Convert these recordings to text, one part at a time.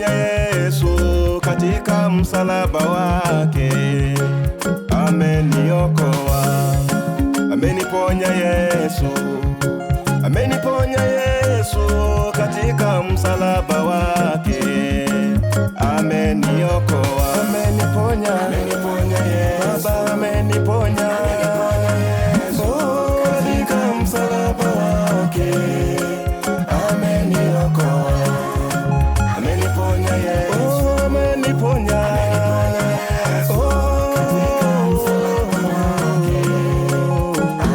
ameniponya Yesu katika msalaba wake, ameniokoa. Ameniponya Yesu, ameniponya Yesu katika msalaba wake, ameniokoa. Ameniponya, ameniponya Yesu, Baba ameniponya Yesu katika msalaba wake, ameniokoa. Ameniponya Yesu, ameniponya Yesu katika msalaba wake,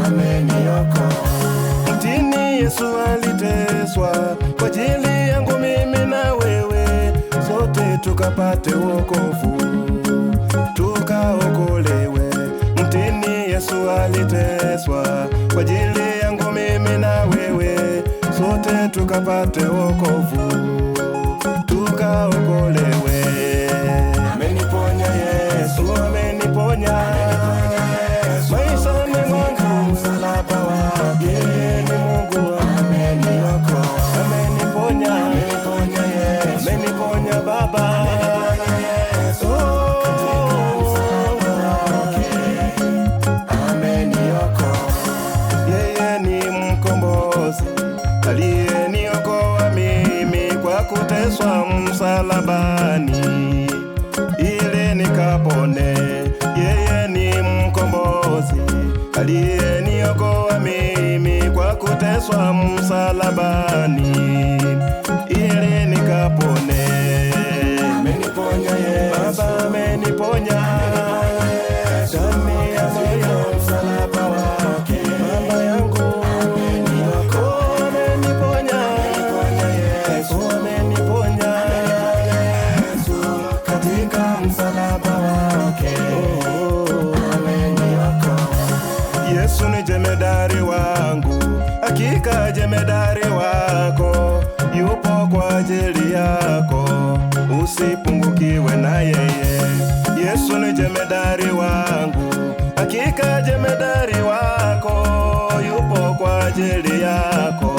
ameniokoa. Mtini Yesu aliteswa kwa ajili yangu mimi na wewe, sote tukapate wokovu, tukaokolewe. Mtini Yesu aliteswa kwa ajili yangu mimi na wewe, sote tukapate wokovu, tukaokolewe. Ameniponya Yesu, ameniponya maishani mwangu, msalaba wake, yeye ni Mungu, ameniokoa. Ameniponya, ameniponya Yesu, ameniponya Baba, yeye ni mkombozi aliyeniokoa mimi kwa kuteswa msalabani ili nikapone. Yeye ni mkombozi aliyeniokoa mimi kwa kuteswa msalabani ili nikapone. Ameniponya Yesu, Baba ameniponya ndani ya moyo, msalaba wake, Baba yangu ameniokoa. Ameniponya Yesu, ameniponya Yesu katika msalaba wake, ameniokoa. Yesu ni jemedari wangu, hakika jemedari wako yupo kwa ajili yako, usipungukiwe na yeye. Yesu ni jemedari wangu, hakika jemedari wako yupo kwa ajili yako,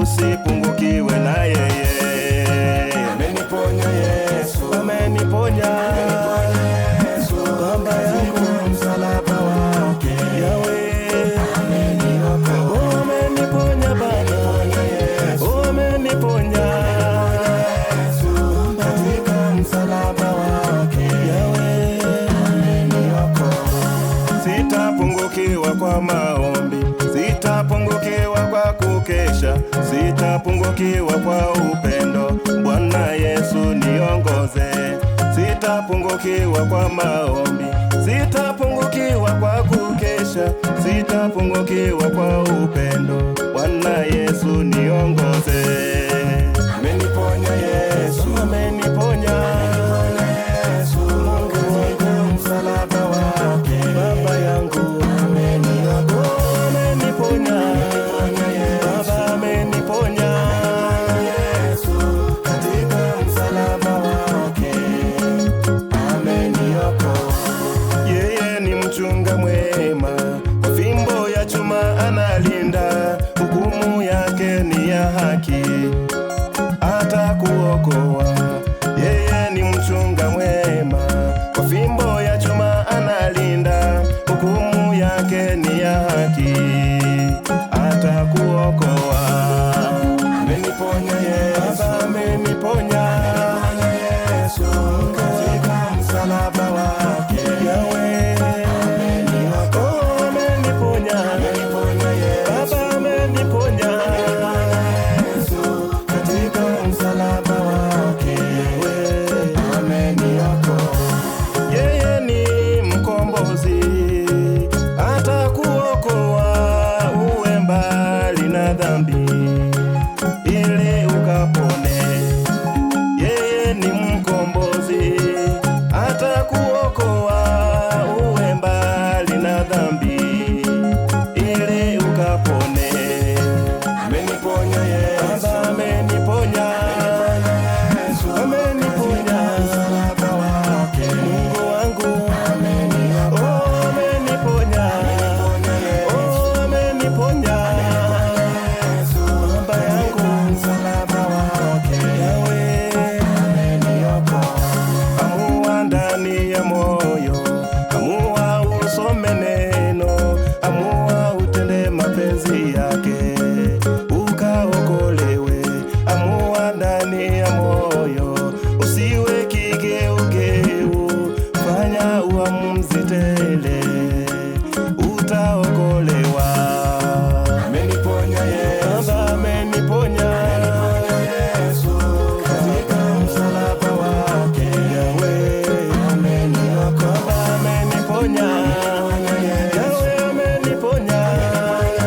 usipungukiwe na yeye. Ameniponya Yesu, ameniponya Yesu, Baba yangu, msalaba wake, Yahweh ameniokoa. Ameniponya Baba, ameniponya Yesu katika msalaba wake, Yahweh ameniokoa. Sitapungukiwa kwa maombi, sitapungukiwa kwa kukesha, sitapungukiwa kwa upendo. Bwana Yesu niongoze. Sitapungukiwa kwa maombi, sitapungukiwa kwa kukesha, sitapungukiwa kwa upendo. Bwana Yesu niongoze. Ameniponya Yesu, ameniponya Yesu, Mungu wangu, msalaba wake, Baba yangu ameniokoa. Ameniponya Baba, ameniponya Yesu katika msalaba wake, ameniokoa. Yeye ni mchunga mwema, kwa fimbo ya chuma analinda, hukumu yake ni ya haki, atakuokoa. Yeye ni mchunga mwema, kwa fimbo ya chuma analinda, hukumu yake ni ya haki, atakuokoa. Ameniponya Yesu, Baba ameniponya Yesu katika msalaba wake, Yahweh ameniokoa. Ameniponya, ameniponya Yesu, Baba ameniponya Yesu katika msalaba wake, moyo, usiwe kigeugeu, fanya uamuzi tele, utaokolewa. Ameniponya Yesu, ameniponya Yesu, katika msalaba wake Yahweh, ameniokoa, ameniponya Yahweh, ameniponya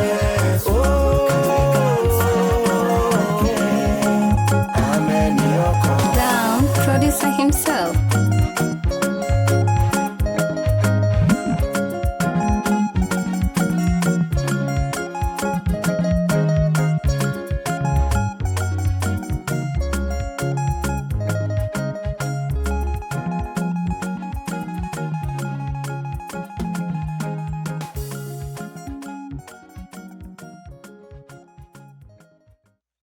Yesu, katika msalaba wake ameniokoa. Down, producer himself.